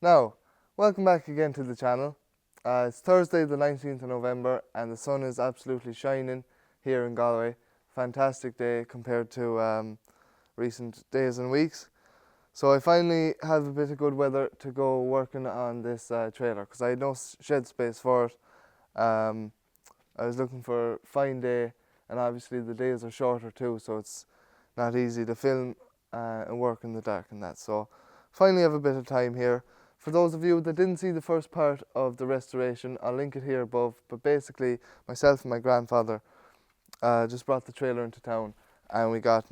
Now, welcome back again to the channel. It's Thursday the 19th of November and the sun is absolutely shining here in Galway. Fantastic day compared to recent days and weeks. So I finally have a bit of good weather to go working on this trailer because I had no shed space for it. I was looking for a fine day, and obviously the days are shorter too, so it's not easy to film and work in the dark and that. So finally have a bit of time here. For those of you that didn't see the first part of the restoration, I'll link it here above, but basically myself and my grandfather just brought the trailer into town and we got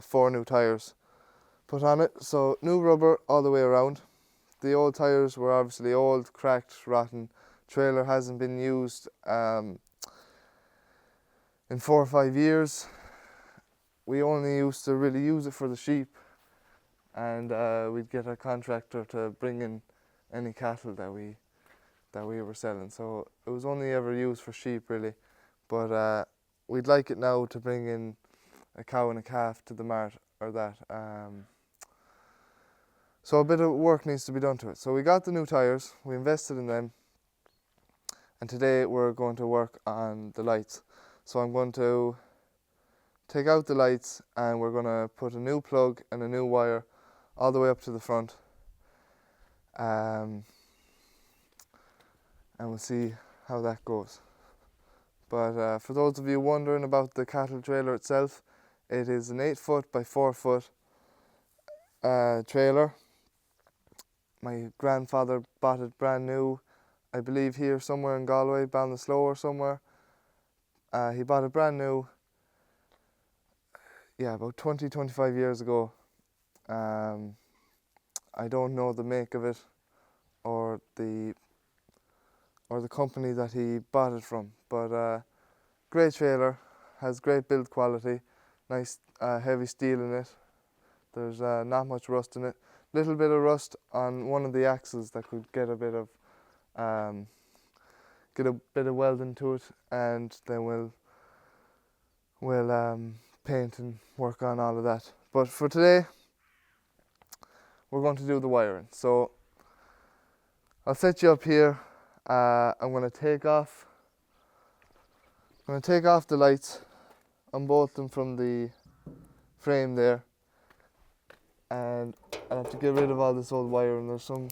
4 new tyres put on it. So new rubber all the way around. The old tyres were obviously old, cracked, rotten. Trailer hasn't been used in 4 or 5 years. We only used to really use it for the sheep, and we'd get a contractor to bring in any cattle that we were selling. So it was only ever used for sheep really, but we'd like it now to bring in a cow and a calf to the mart or that. So a bit of work needs to be done to it. So we got the new tyres, we invested in them, and today we're going to work on the lights. So I'm going to take out the lights and we're going to put a new plug and a new wire all the way up to the front, and we'll see how that goes. But for those of you wondering about the cattle trailer itself, it is an 8-foot by 4-foot trailer. My grandfather bought it brand new, I believe here somewhere in Galway, Ballinasloe or somewhere. He bought it brand new, about 20-25 years ago. I don't know the make of it or the company that he bought it from, but great trailer, has great build quality, nice heavy steel in it. There's not much rust in it. Little bit of rust on one of the axles that could get a bit of welding to it, and then we'll paint and work on all of that. But for today, we're going to do the wiring. So I'll set you up here. I'm going to take off the lights, unbolt them from the frame there, and I'll have to get rid of all this old wiring. There's some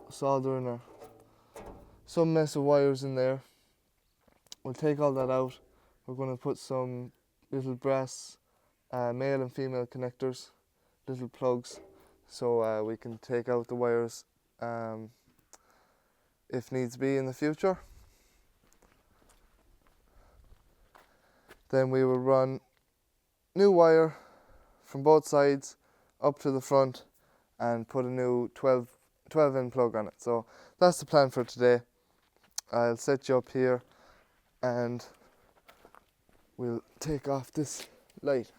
soldering or some mess of wires in there. We'll take all that out. We're going to put some little brass male and female connectors, little plugs, so we can take out the wires if needs be in the future. Then we will run new wire from both sides up to the front and put a new 12-in plug on it. So that's the plan for today. I'll set you up here and we'll take off this light.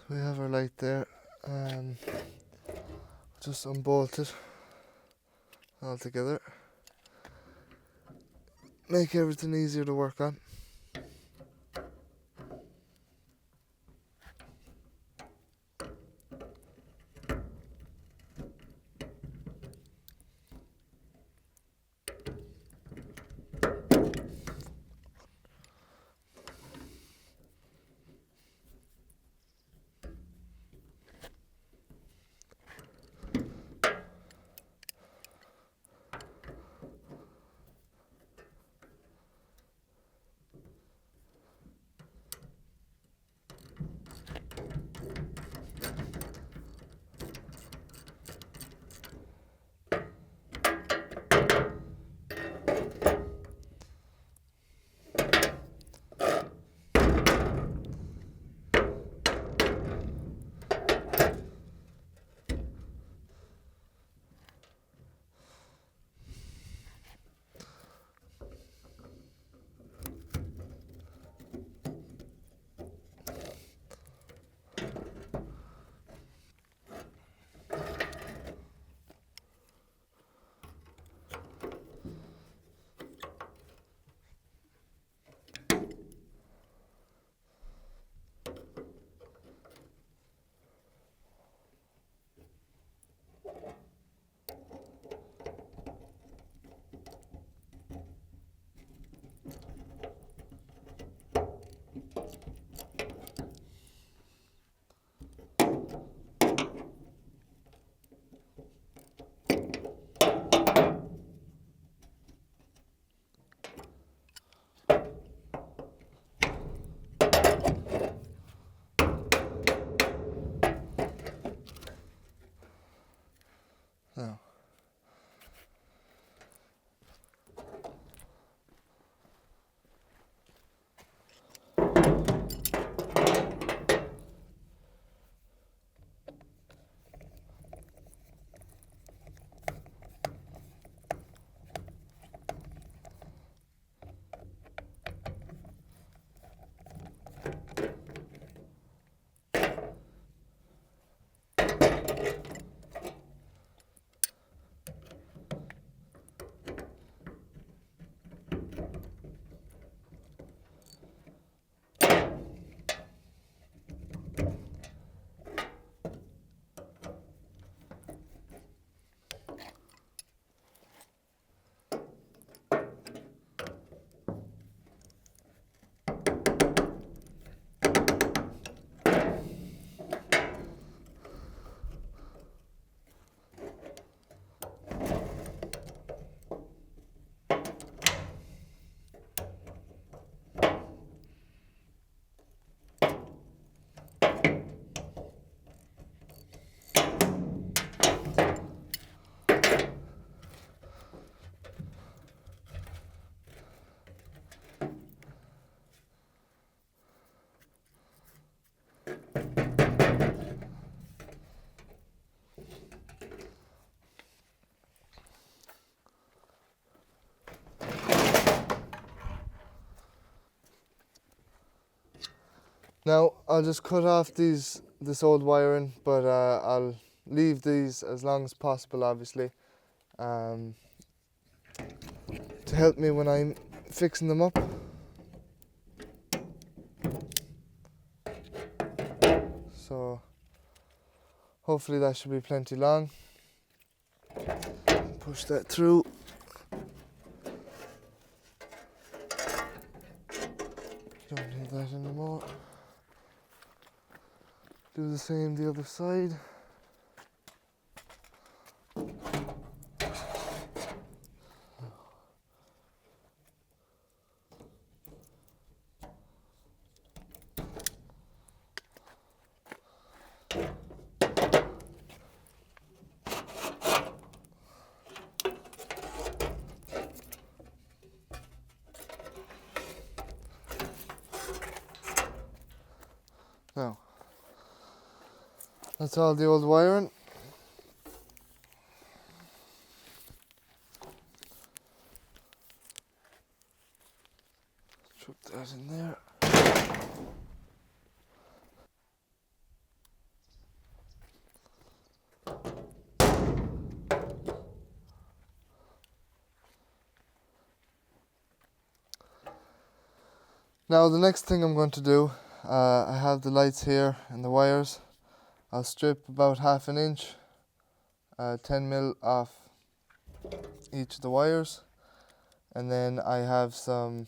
We have our light there. Just unbolt it all together. Make everything easier to work on. Now, I'll just cut off this old wiring, but I'll leave these as long as possible, obviously, to help me when I'm fixing them up. So hopefully that should be plenty long. Push that through. Don't need that anymore. Do the same the other side. Now, that's all the old wiring. Chuck that in there. Now the next thing I'm going to do, I have the lights here and the wires. I'll strip about 1/2 inch, 10mm off each of the wires, and then I have some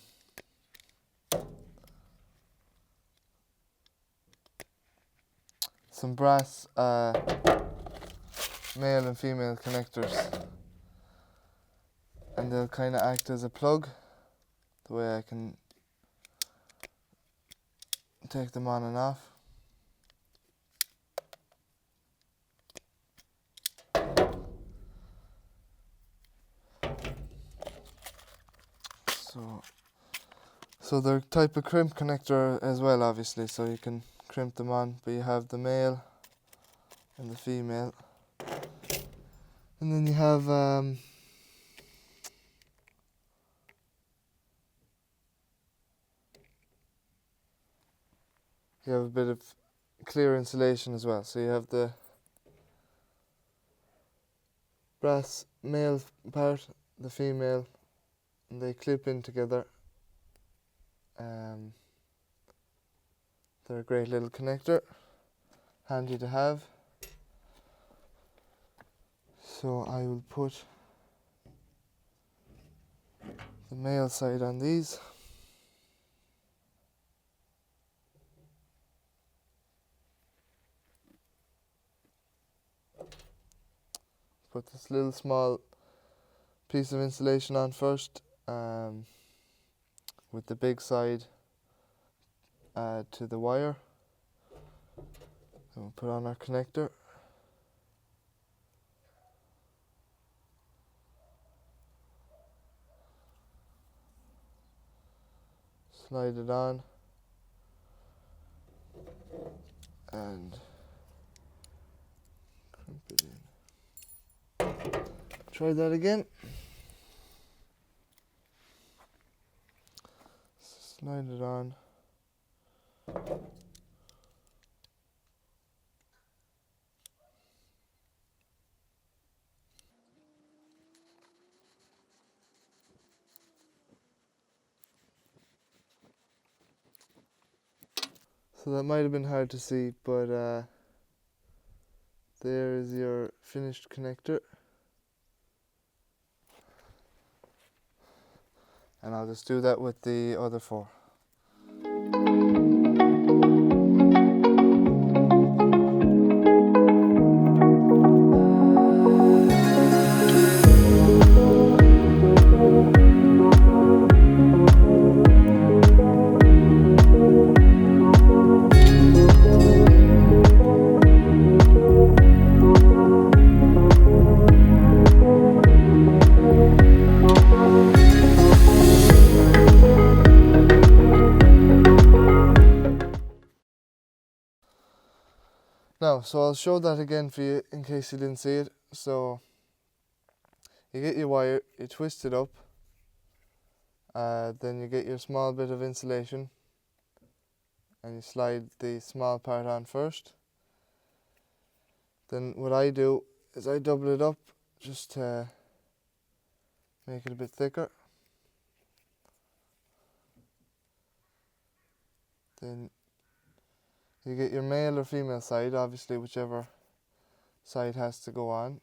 brass male and female connectors, and they'll kind of act as a plug, the way I can take them on and off. So they're type of crimp connector as well, obviously, so you can crimp them on, but you have the male and the female, and then you have a bit of clear insulation as well. So you have the brass male part, the female, and they clip in together. They're a great little connector, handy to have. So I will put the male side on these. Put this little small piece of insulation on first, with the big side to the wire. And we'll put on our connector. slide it on and crimp it in. Try that again. Slide it on. So that might have been hard to see, but there is your finished connector. And I'll just do that with the other 4. Now, so I'll show that again for you in case you didn't see it. So you get your wire, you twist it up, then you get your small bit of insulation and you slide the small part on first. Then what I do is I double it up just to make it a bit thicker. Then you get your male or female side, obviously whichever side has to go on.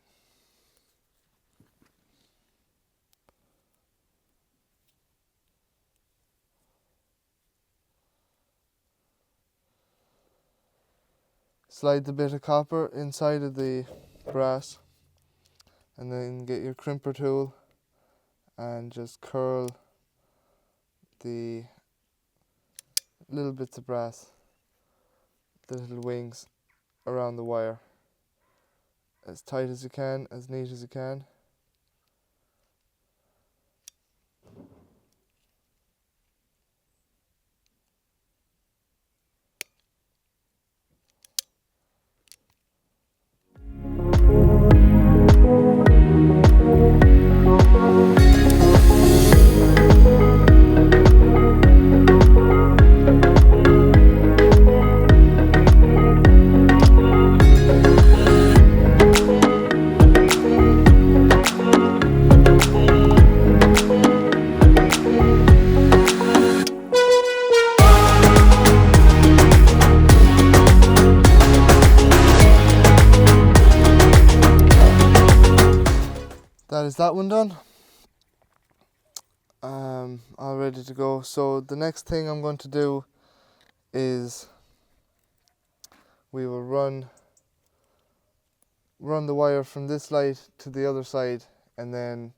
Slide the bit of copper inside of the brass and then get your crimper tool and just curl the little bits of brass, the little wings around the wire as tight as you can, as neat as you can. That is that one done. All ready to go. So the next thing I'm going to do is we will run the wire from this light to the other side, and then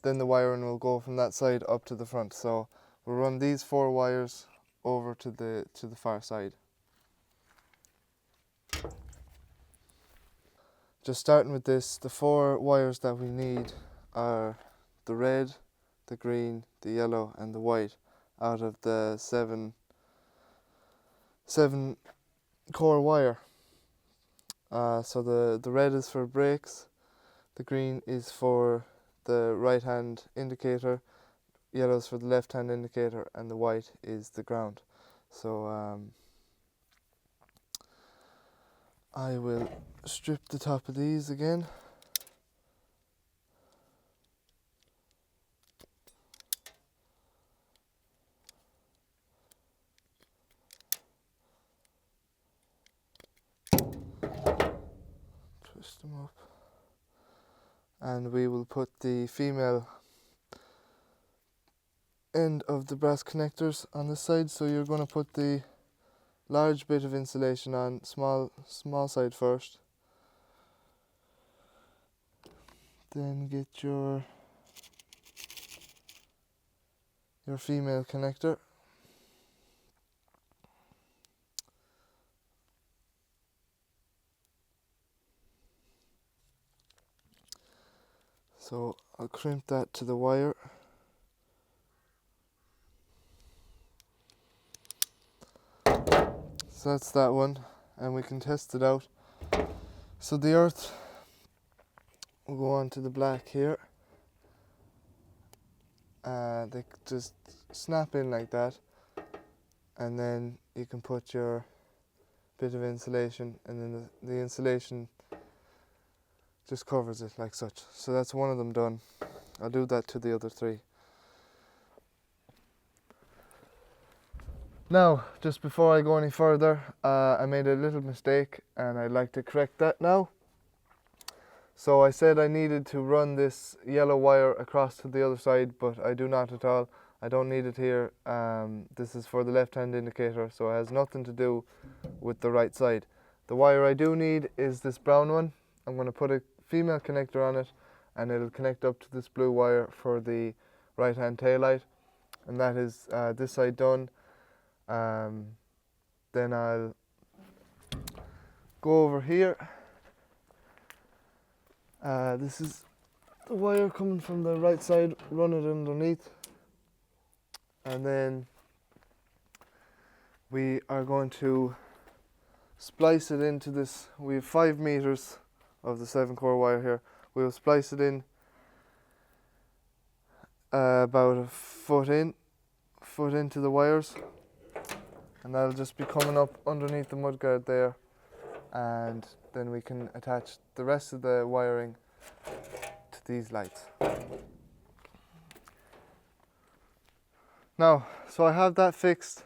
the wiring will go from that side up to the front. So we'll run these 4 wires over to the far side. Just starting with this, the 4 wires that we need are the red, the green, the yellow and the white out of the 7 core wire. So the red is for brakes, the green is for the right hand indicator, yellow is for the left hand indicator and the white is the ground. So I will strip the top of these again. Twist them up. And we will put the female end of the brass connectors on this side. So you're going to put the large bit of insulation on, small side first. Then get your female connector. So I'll crimp that to the wire. So that's that one, and we can test it out. So the earth will go on to the black here. They just snap in like that, and then you can put your bit of insulation, and then the insulation just covers it like such. So that's one of them done. I'll do that to the other three. Now, just before I go any further, I made a little mistake and I'd like to correct that now. So I said I needed to run this yellow wire across to the other side, but I do not at all. I don't need it here. This is for the left-hand indicator, so it has nothing to do with the right side. The wire I do need is this brown one. I'm going to put a female connector on it, and it'll connect up to this blue wire for the right-hand tail light. And that is this side done. Then I'll go over here. This is the wire coming from the right side, run it underneath, and then we are going to splice it into this. We have 5 meters of the 7-core wire here. We'll splice it in about a foot into the wires, and that'll just be coming up underneath the mudguard there, and then we can attach the rest of the wiring to these lights. Now, so I have that fixed.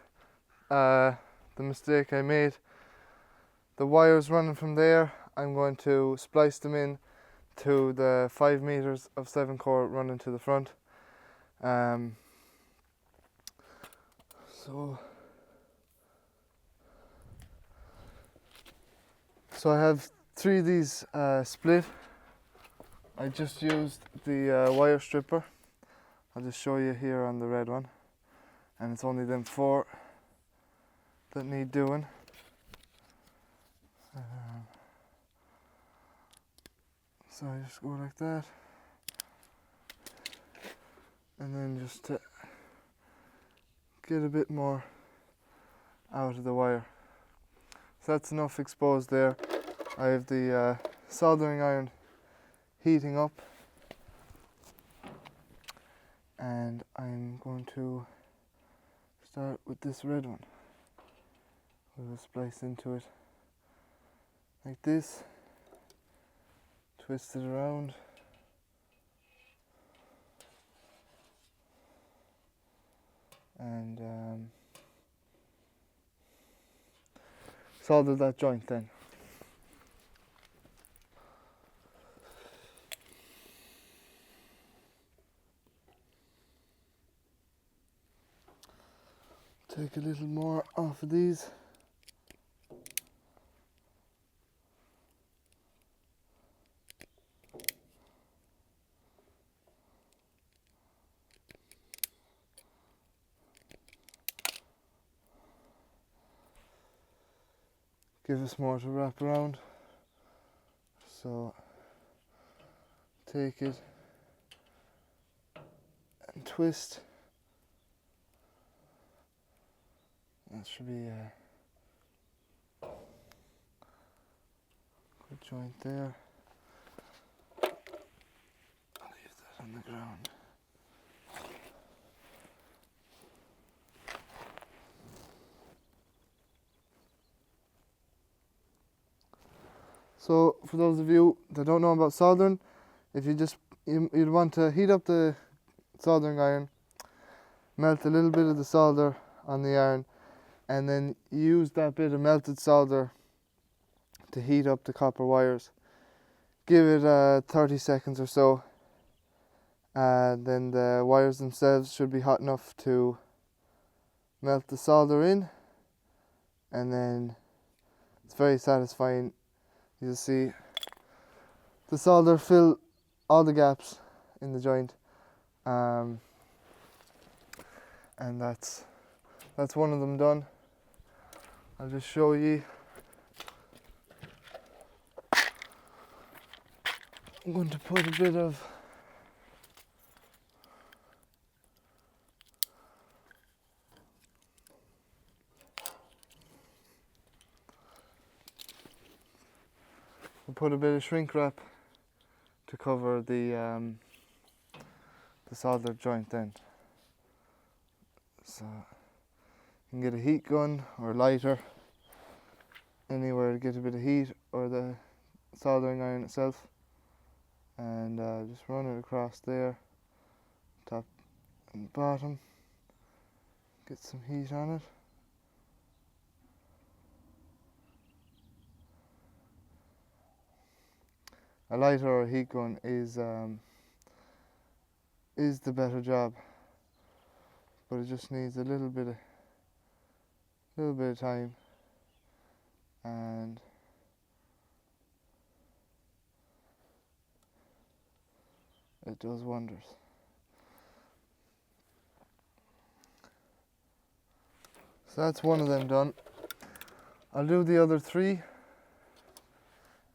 The mistake I made, the wires running from there, I'm going to splice them in to the 5 meters of 7-core running to the front. So I have 3 of these split. I just used the wire stripper. I'll just show you here on the red one, and it's only them 4 that need doing. So I just go like that, and then just to get a bit more out of the wire. So that's enough exposed there. I have the soldering iron heating up, and I'm going to start with this red one. We'll splice into it like this, twist it around, and solder that joint then. Take a little more off of these. Give us more to wrap around. So take it and twist. That should be a good joint there. I'll leave that on the ground. So for those of you that don't know about soldering, if you'd want to heat up the soldering iron, melt a little bit of the solder on the iron, and then use that bit of melted solder to heat up the copper wires. Give it 30 seconds or so, then the wires themselves should be hot enough to melt the solder in, and then it's very satisfying. You'll see the solder fill all the gaps in the joint, and that's one of them done. I'll just show you. I'm going to put a bit of put a bit of shrink wrap to cover the soldered joint then. So you can get a heat gun or lighter, anywhere to get a bit of heat, or the soldering iron itself, and just run it across there, top and bottom, get some heat on it. A lighter or a heat gun is the better job, but it just needs a little bit of time, and it does wonders. So that's one of them done. I'll do the other 3,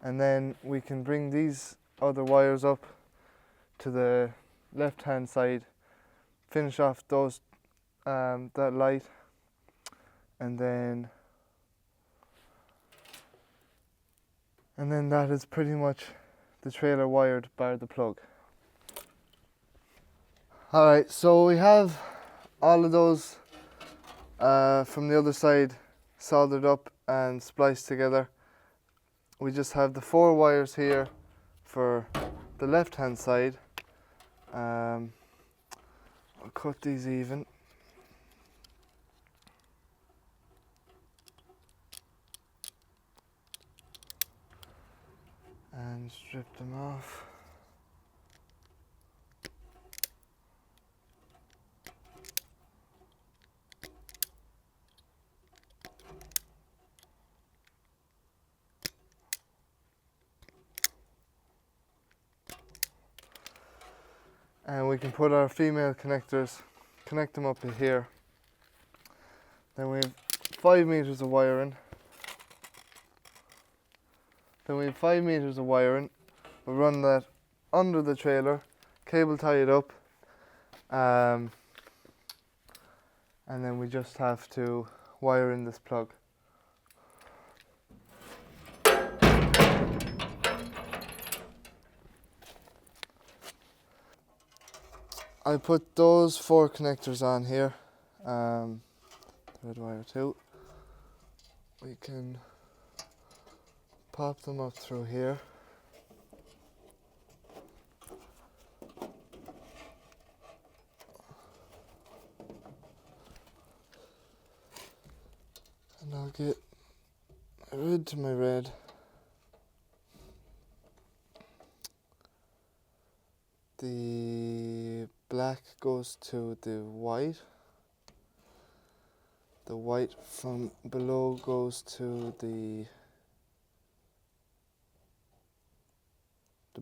and then we can bring these other wires up to the left hand side, finish off those that light, and then that is pretty much the trailer wired bar the plug. Alright, so we have all of those from the other side soldered up and spliced together. We just have the 4 wires here for the left hand side. I'll cut these even. And strip them off. And we can put our female connectors, connect them up in here. Then we have 5 meters of wiring. We'll run that under the trailer, cable tie it up, and then we just have to wire in this plug. I put those 4 connectors on here, thread wire 2. We can pop them up through here. And I'll get red to my red. The black goes to the white. The white from below goes to the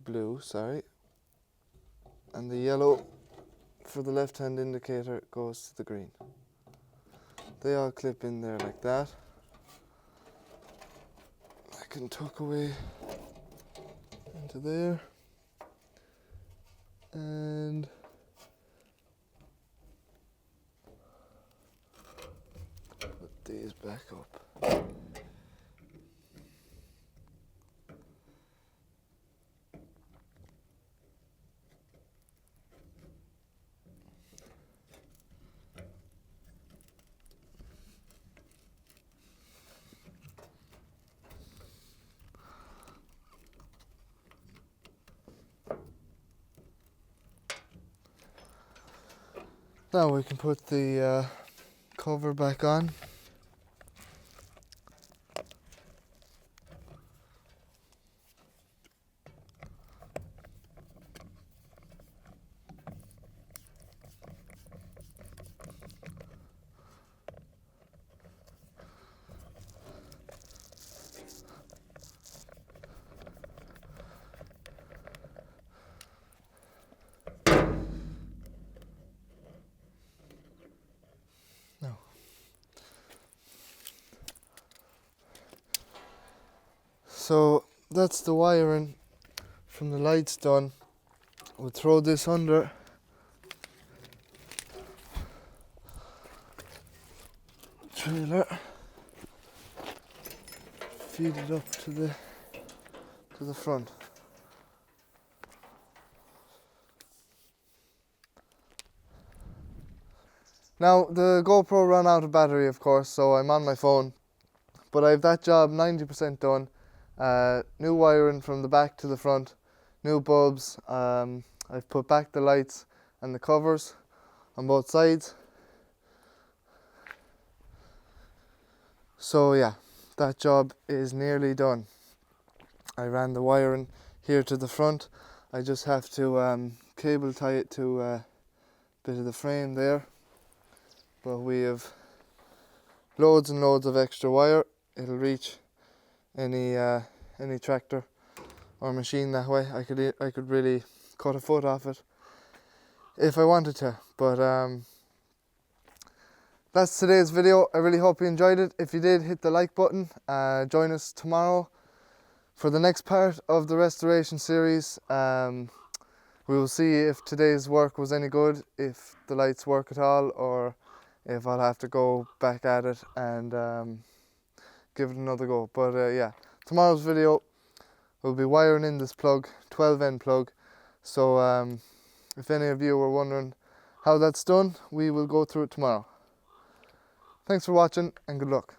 blue, sorry. And the yellow for the left hand indicator goes to the green. They all clip in there like that. I can tuck away into there. And put these back up. Now we can put the cover back on. So that's the wiring from the lights done. We'll throw this under. Trailer. Feed it up to the to the front. Now the GoPro ran out of battery, of course, so I'm on my phone, but I have that job 90% done. New wiring from the back to the front, new bulbs. I've put back the lights and the covers on both sides. So yeah, that job is nearly done. I ran the wiring here to the front. I just have to cable tie it to a bit of the frame there. But we have loads and loads of extra wire. It'll reach any tractor or machine that way. I could really cut a foot off it if I wanted to. But that's today's video. I really hope you enjoyed it. If you did, hit the like button. Join us tomorrow for the next part of the restoration series. We will see if today's work was any good, if the lights work at all, or if I'll have to go back at it and give it another go. But yeah, tomorrow's video will be wiring in this plug, 12N plug. So if any of you were wondering how that's done, we will go through it tomorrow. Thanks for watching and good luck.